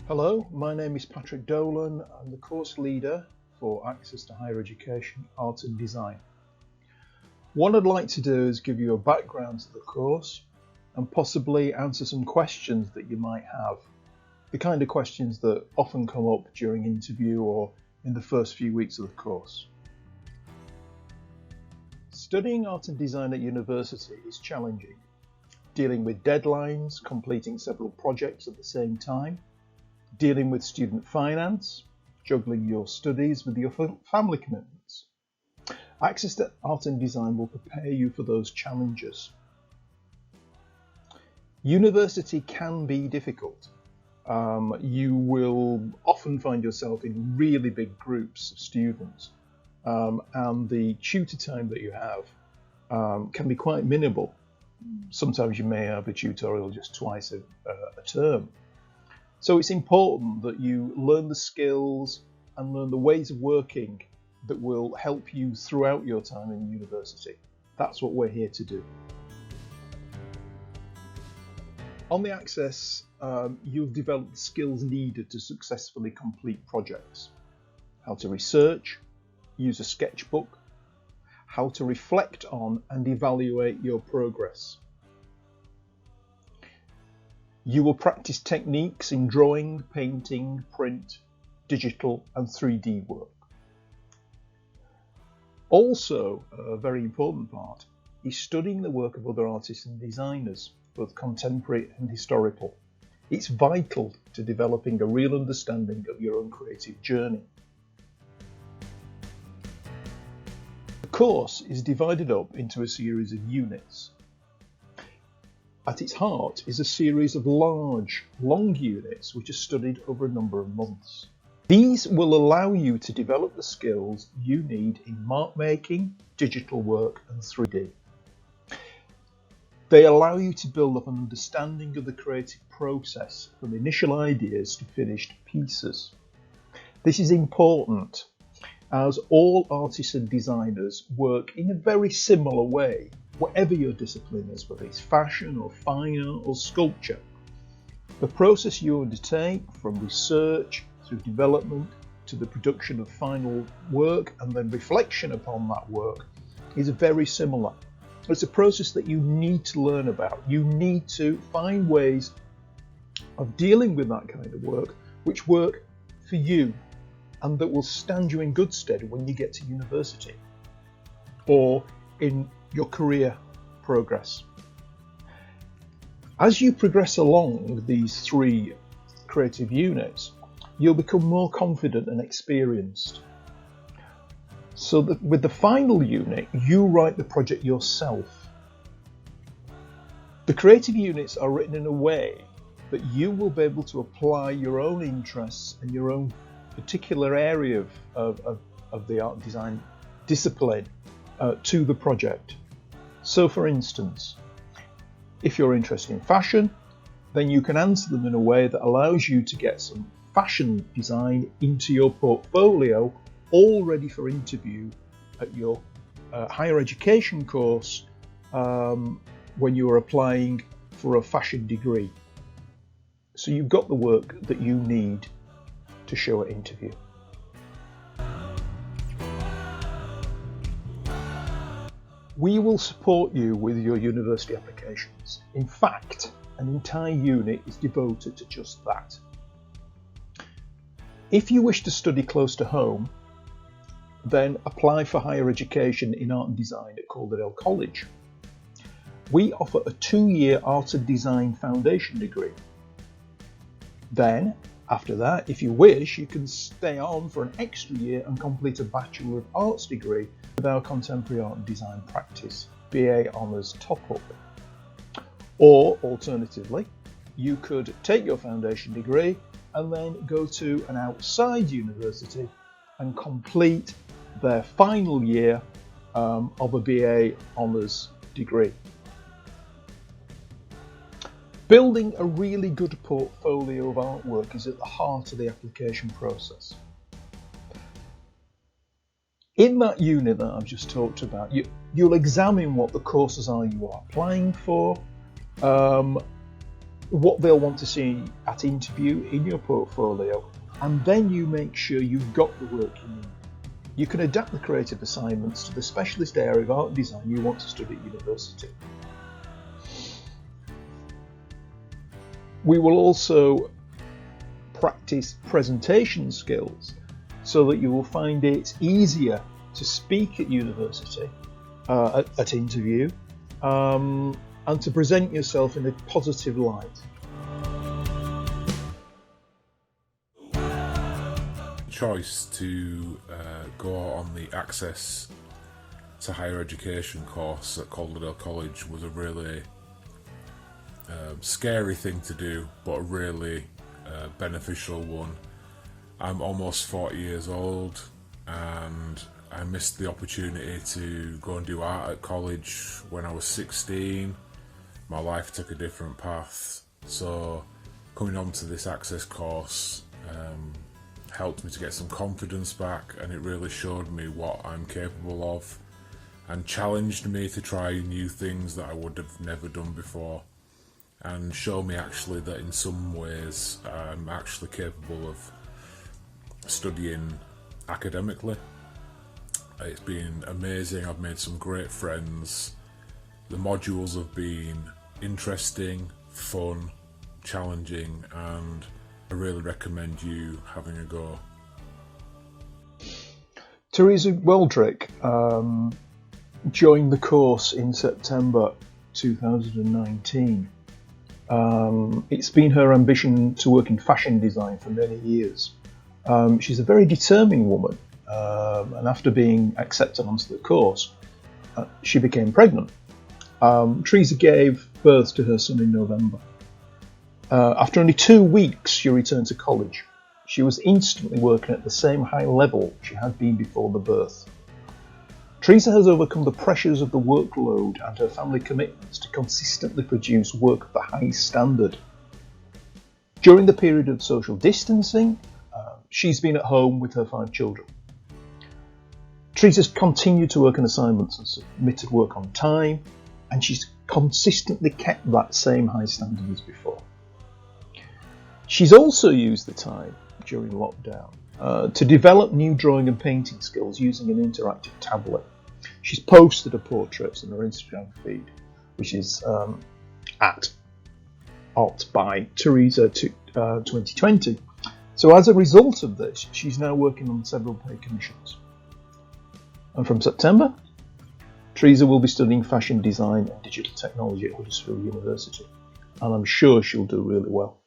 Hello, my name is Patrick Dolan. I'm the course leader for Access to Higher Education, Art and Design. What I'd like to do is give you a background to the course and possibly answer some questions that you might have. The kind of questions that often come up during interview or in the first few weeks of the course. Studying art and design at university is challenging. Dealing with deadlines, completing several projects at the same time, dealing with student finance, juggling your studies with your family commitments. Access to Art and Design will prepare you for those challenges. University can be difficult. You will often find yourself in really big groups of students, and the tutor time that you have can be quite minimal. Sometimes you may have a tutorial just twice a term. So it's important that you learn the skills and learn the ways of working that will help you throughout your time in university. That's what we're here to do. On the Access, you'll develop the skills needed to successfully complete projects. How to research, use a sketchbook, how to reflect on and evaluate your progress. You will practice techniques in drawing, painting, print, digital and 3D work. Also, a very important part is studying the work of other artists and designers, both contemporary and historical. It's vital to developing a real understanding of your own creative journey. The course is divided up into a series of units. At its heart is a series of large, long units which are studied over a number of months. These will allow you to develop the skills you need in mark making, digital work and 3D. They allow you to build up an understanding of the creative process from initial ideas to finished pieces. This is important as all artists and designers work in a very similar way, whatever your discipline is, whether it's fashion or fine art or sculpture. The process you undertake from research through development to the production of final work and then reflection upon that work is very similar. It's a process that you need to learn about. You need to find ways of dealing with that kind of work which work for you and that will stand you in good stead when you get to university or in your career progress. As you progress along these three creative units, you'll become more confident and experienced. So that with the final unit, you write the project yourself. The creative units are written in a way that you will be able to apply your own interests and your own particular area of the art and design discipline to the project. So for instance, if you're interested in fashion, then you can answer them in a way that allows you to get some fashion design into your portfolio all ready for interview at your higher education course when you are applying for a fashion degree. So you've got the work that you need to show at interview. We will support you with your university applications. In fact, an entire unit is devoted to just that. If you wish to study close to home, then apply for higher education in art and design at Calderdale College. We offer a 2-year art and design foundation degree. Then, after that, if you wish, you can stay on for an extra year and complete a Bachelor of Arts degree with our Contemporary Art and Design Practice, BA Honours Top-Up. Or, alternatively, you could take your foundation degree and then go to an outside university and complete their final year of a BA Honours degree. Building a really good portfolio of artwork is at the heart of the application process. In that unit that I've just talked about, you'll examine what the courses are you are applying for, what they'll want to see at interview in your portfolio, and then you make sure you've got the work you need. You can adapt the creative assignments to the specialist area of art and design you want to study at university. We will also practice presentation skills so that you will find it easier to speak at university, at interview, and to present yourself in a positive light. Choice to go on the Access to Higher Education course at Calderdale College was a really scary thing to do, but a really beneficial one. I'm almost 40 years old and I missed the opportunity to go and do art at college when I was 16. My life took a different path, so coming on to this Access course helped me to get some confidence back, and it really showed me what I'm capable of and challenged me to try new things that I would have never done before, and show me actually that in some ways I'm actually capable of studying academically. It's been amazing. I've made some great friends. The modules have been interesting, fun, challenging, and I really recommend you having a go. Teresa Weldrick joined the course in September 2019. It's been her ambition to work in fashion design for many years. She's a very determined woman, and after being accepted onto the course, she became pregnant. Teresa gave birth to her son in November. After only 2 weeks, she returned to college. She was instantly working at the same high level she had been before the birth. Teresa has overcome the pressures of the workload and her family commitments to consistently produce work of the highest standard. During the period of social distancing, she's been at home with her 5 children. Teresa's continued to work on assignments and submitted work on time, and she's consistently kept that same high standard as before. She's also used the time during lockdown to develop new drawing and painting skills using an interactive tablet. She's posted her portraits on her Instagram feed, which is at Art by Teresa 2020. So as a result of this, she's now working on several paid commissions. And from September, Teresa will be studying fashion design and digital technology at Huddersfield University, and I'm sure she'll do really well.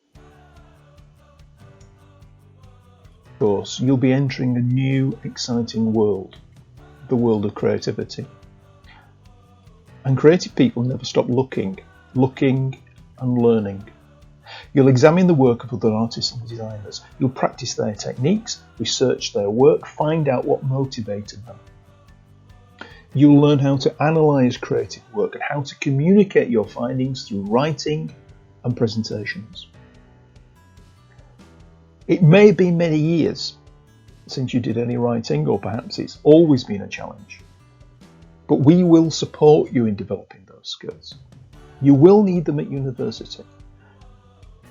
Of course, you'll be entering a new, exciting world, the world of creativity. And creative people never stop looking and learning. You'll examine the work of other artists and designers. You'll practice their techniques, research their work, find out what motivated them. You'll learn how to analyse creative work and how to communicate your findings through writing and presentations. It may be many years since you did any writing, or perhaps it's always been a challenge, but we will support you in developing those skills. You will need them at university,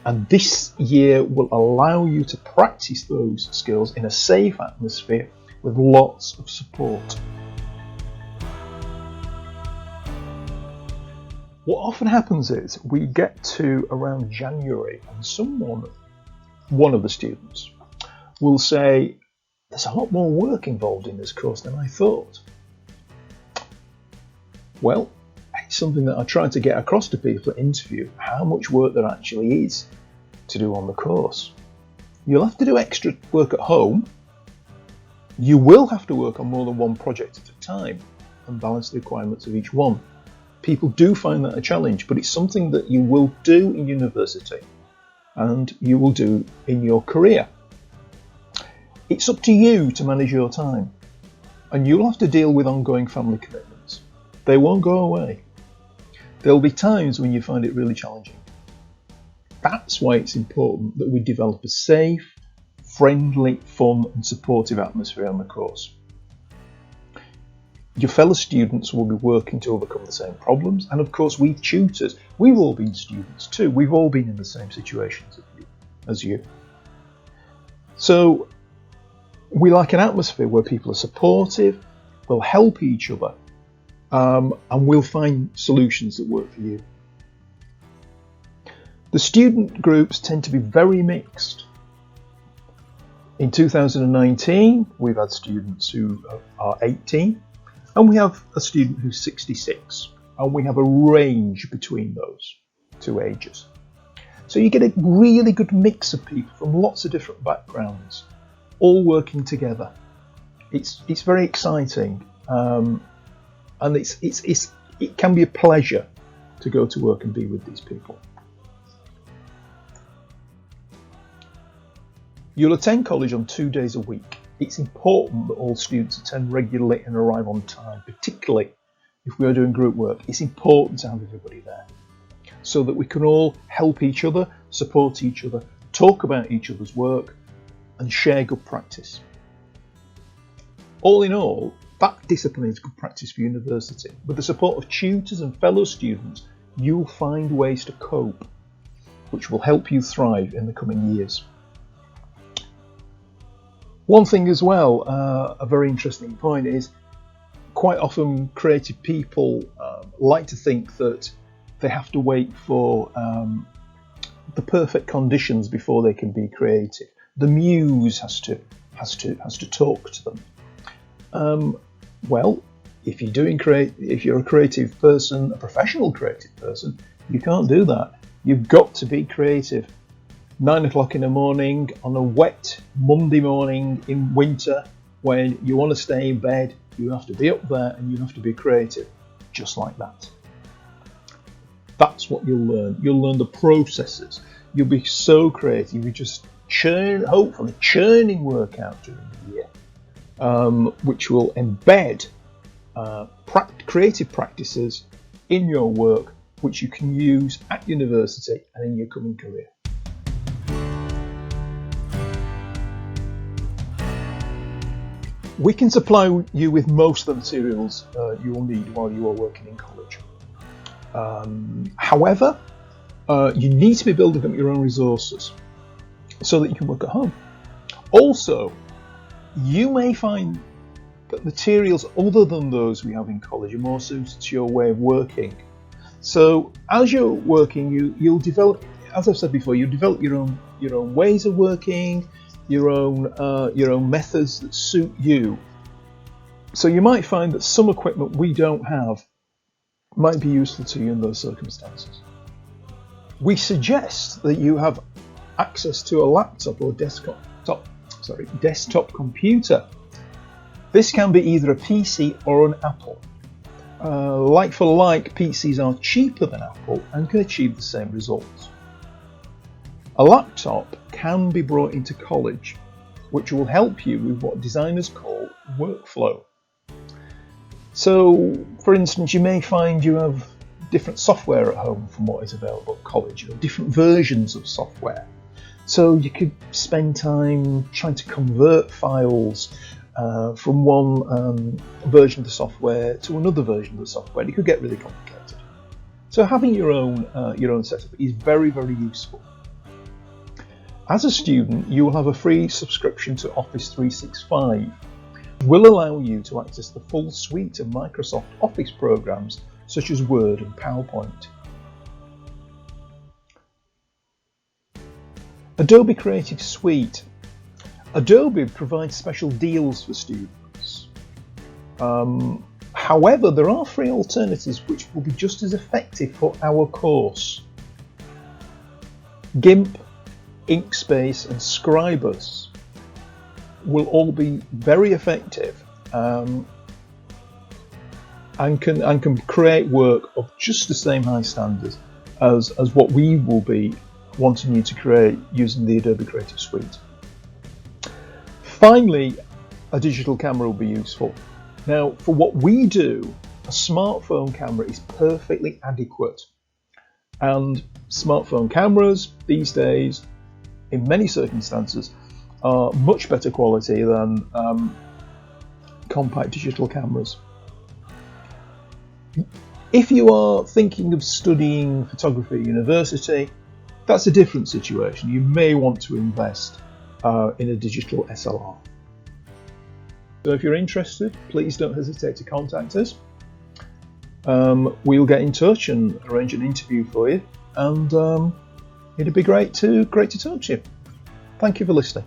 and this year will allow you to practice those skills in a safe atmosphere with lots of support. What often happens is we get to around January and one of the students will say, there's a lot more work involved in this course than I thought. Well, it's something that I try to get across to people at interview, how much work there actually is to do on the course. You'll have to do extra work at home. You will have to work on more than one project at a time and balance the requirements of each one. People do find that a challenge, but it's something that you will do in university and you will do in your career. It's up to you to manage your time, and you'll have to deal with ongoing family commitments. They won't go away. There'll be times when you find it really challenging. That's why it's important that we develop a safe, friendly, fun and supportive atmosphere on the course. Your fellow students will be working to overcome the same problems, and of course we tutors, we've all been students too, we've all been in the same situations as you. So we like an atmosphere where people are supportive, will help each other, and we'll find solutions that work for you. The student groups tend to be very mixed. In 2019, we've had students who are 18, and we have a student who's 66, and we have a range between those two ages. So you get a really good mix of people from lots of different backgrounds, all working together. It's very exciting, and it can be a pleasure to go to work and be with these people. You'll attend college on 2 days a week. It's important that all students attend regularly and arrive on time, particularly if we are doing group work. It's important to have everybody there so that we can all help each other, support each other, talk about each other's work, and share good practice. All in all, that discipline is good practice for university. With the support of tutors and fellow students, you'll find ways to cope, which will help you thrive in the coming years. One thing as well, a very interesting point, is quite often creative people like to think that they have to wait for the perfect conditions before they can be creative. The muse has to talk to them. Well, if you're a creative person, a professional creative person, you can't do that. You've got to be creative. 9 o'clock in the morning on a wet Monday morning in winter, when you want to stay in bed, you have to be up there and you have to be creative, just like that. That's what you'll learn. You'll learn the processes. You'll be so creative. You just hopefully churning work out during the year, which will embed creative practices in your work, which you can use at university and in your coming career. We can supply you with most of the materials you will need while you are working in college. However, you need to be building up your own resources so that you can work at home. Also, you may find that materials other than those we have in college are more suited to your way of working. So as you're working, you'll develop, as I've said before, you'll develop your own ways of working, your own methods that suit you. So you might find that some equipment we don't have might be useful to you in those circumstances. We suggest that you have access to a laptop or desktop computer. This can be either a PC or an Apple. Like for like, PCs are cheaper than Apple and can achieve the same results. A laptop can be brought into college, which will help you with what designers call workflow. So, for instance, you may find you have different software at home from what is available at college, or different versions of software. So you could spend time trying to convert files from one version of the software to another version of the software. It could get really complicated. So having your own setup is very, very useful. As a student, you will have a free subscription to Office 365. It will allow you to access the full suite of Microsoft Office programs such as Word and PowerPoint. Adobe Creative Suite. Adobe provides special deals for students. However, there are free alternatives which will be just as effective for our course. GIMP, Inkspace and Scribus will all be very effective and can create work of just the same high standards as what we will be wanting you to create using the Adobe Creative Suite. Finally, a digital camera will be useful. Now, for what we do, a smartphone camera is perfectly adequate, and smartphone cameras these days, in many circumstances, are much better quality than compact digital cameras. If you are thinking of studying photography at university, that's a different situation. You may want to invest in a digital SLR. So if you're interested, please don't hesitate to contact us. We'll get in touch and arrange an interview for you, and it'd be great to talk to you. Thank you for listening.